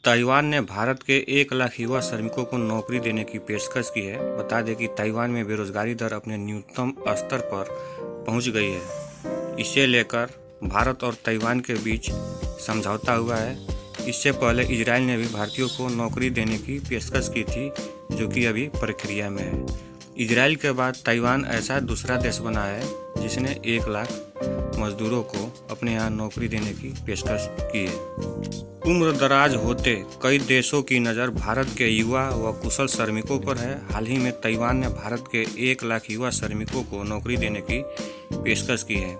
Taiwan ने भारत के 1 लाख युवा श्रमिकों को नौकरी देने की पेशकश की है। बता दें कि ताइवान में बेरोजगारी दर अपने न्यूनतम स्तर पर पहुंच गई है। इसे लेकर भारत और ताइवान के बीच समझौता हुआ है। इससे पहले इजराइल ने भी भारतीयों को नौकरी देने की पेशकश की थी, जो कि अभी प्रक्रिया में है। इजराइल के बाद ताइवान ऐसा दूसरा देश बना है जिसने 1 लाख मजदूरों को अपने यहाँ नौकरी देने की पेशकश की है। उम्र दराज होते कई देशों की नज़र भारत के युवा व कुशल श्रमिकों पर है। हाल ही में ताइवान ने भारत के 1 लाख युवा श्रमिकों को नौकरी देने की पेशकश की है।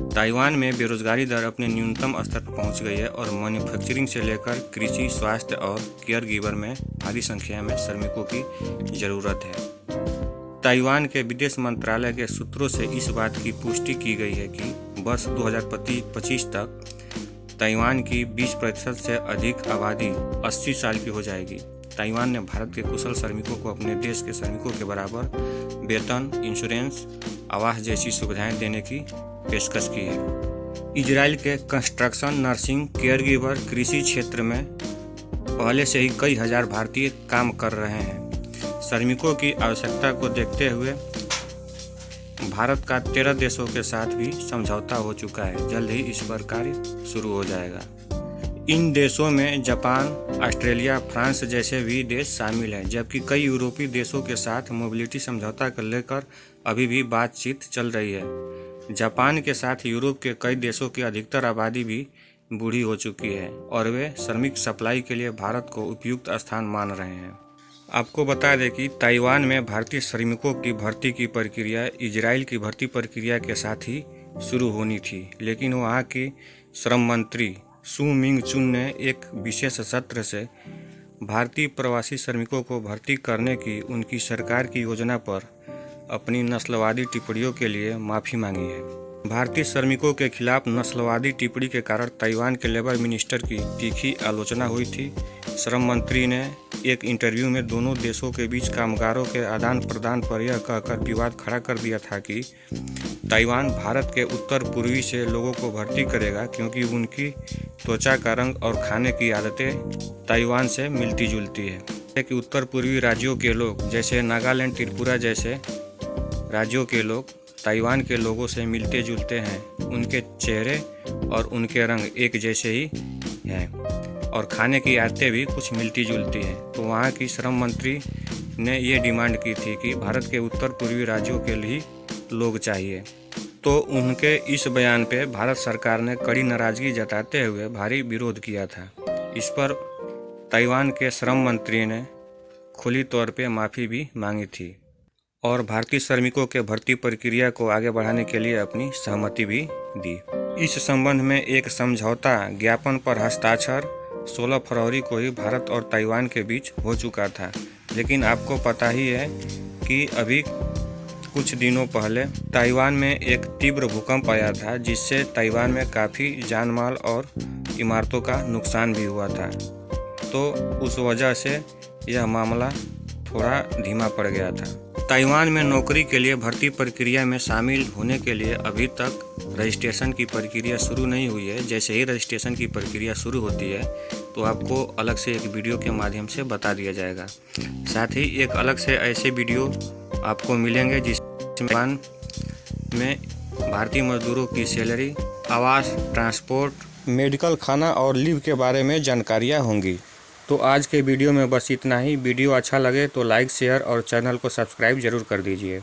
ताइवान में बेरोजगारी दर अपने न्यूनतम स्तर पर पहुंच गई है और मैन्युफैक्चरिंग से लेकर कृषि, स्वास्थ्य और केयर गिवर में भारी संख्या में श्रमिकों की ज़रूरत है। ताइवान के विदेश मंत्रालय के सूत्रों से इस बात की पुष्टि की गई है कि वर्ष 2025 तक ताइवान की 20% से अधिक आबादी 80 साल की हो जाएगी। ताइवान ने भारत के कुशल श्रमिकों को अपने देश के श्रमिकों के बराबर वेतन, इंश्योरेंस, आवास जैसी सुविधाएं देने की पेशकश की है। इजराइल के कंस्ट्रक्शन, नर्सिंग, केयर गिवर, कृषि क्षेत्र में पहले से ही कई हजार भारतीय काम कर रहे हैं। श्रमिकों की आवश्यकता को देखते हुए भारत का 13 देशों के साथ भी समझौता हो चुका है। जल्द ही इस पर कार्य शुरू हो जाएगा। इन देशों में जापान, ऑस्ट्रेलिया, फ्रांस जैसे भी देश शामिल हैं, जबकि कई यूरोपीय देशों के साथ मोबिलिटी समझौता को लेकर अभी भी बातचीत चल रही है। जापान के साथ यूरोप के कई देशों की अधिकतर आबादी भी बूढ़ी हो चुकी है और वे श्रमिक सप्लाई के लिए भारत को उपयुक्त स्थान मान रहे हैं। आपको बता दें कि ताइवान में भारतीय श्रमिकों की भर्ती की प्रक्रिया इजराइल की भर्ती प्रक्रिया के साथ ही शुरू होनी थी, लेकिन वहां के श्रम मंत्री सू मिंग चुन ने एक विशेष सत्र से भारतीय प्रवासी श्रमिकों को भर्ती करने की उनकी सरकार की योजना पर अपनी नस्लवादी टिप्पणियों के लिए माफ़ी मांगी है। भारतीय श्रमिकों के खिलाफ नस्लवादी टिप्पणी के कारण ताइवान के लेबर मिनिस्टर की तीखी आलोचना हुई थी। श्रम मंत्री ने एक इंटरव्यू में दोनों देशों के बीच कामगारों के आदान प्रदान पर यह कहकर विवाद खड़ा कर दिया था कि ताइवान भारत के उत्तर पूर्वी से लोगों को भर्ती करेगा क्योंकि उनकी त्वचा का रंग और खाने की आदतें ताइवान से मिलती जुलती है। कि उत्तर पूर्वी राज्यों के लोग जैसे नागालैंड, त्रिपुरा जैसे राज्यों के लोग ताइवान के लोगों से मिलते जुलते हैं। उनके चेहरे और उनके रंग एक जैसे ही हैं और खाने की आदतें भी कुछ मिलती जुलती हैं। तो वहाँ की श्रम मंत्री ने ये डिमांड की थी कि भारत के उत्तर पूर्वी राज्यों के लिए लोग चाहिए। तो उनके इस बयान पे भारत सरकार ने कड़ी नाराजगी जताते हुए भारी विरोध किया था। इस पर ताइवान के श्रम मंत्री ने खुली तौर पे माफ़ी भी मांगी थी और भारतीय श्रमिकों के भर्ती प्रक्रिया को आगे बढ़ाने के लिए अपनी सहमति भी दी। इस संबंध में एक समझौता ज्ञापन पर हस्ताक्षर 16 फरवरी को ही भारत और ताइवान के बीच हो चुका था। लेकिन आपको पता ही है कि अभी कुछ दिनों पहले ताइवान में एक तीव्र भूकंप आया था, जिससे ताइवान में काफ़ी जान माल और इमारतों का नुकसान भी हुआ था। तो उस वजह से यह मामला थोड़ा धीमा पड़ गया था। ताइवान में नौकरी के लिए भर्ती प्रक्रिया में शामिल होने के लिए अभी तक रजिस्ट्रेशन की प्रक्रिया शुरू नहीं हुई है। जैसे ही रजिस्ट्रेशन की प्रक्रिया शुरू होती है तो आपको अलग से एक वीडियो के माध्यम से बता दिया जाएगा। साथ ही एक अलग से ऐसे वीडियो आपको मिलेंगे जिसमें ताइवान में भारतीय मजदूरों की सैलरी, आवास, ट्रांसपोर्ट, मेडिकल, खाना और लीव के बारे में जानकारियाँ होंगी। तो आज के वीडियो में बस इतना ही। वीडियो अच्छा लगे तो लाइक, शेयर और चैनल को सब्सक्राइब जरूर कर दीजिए।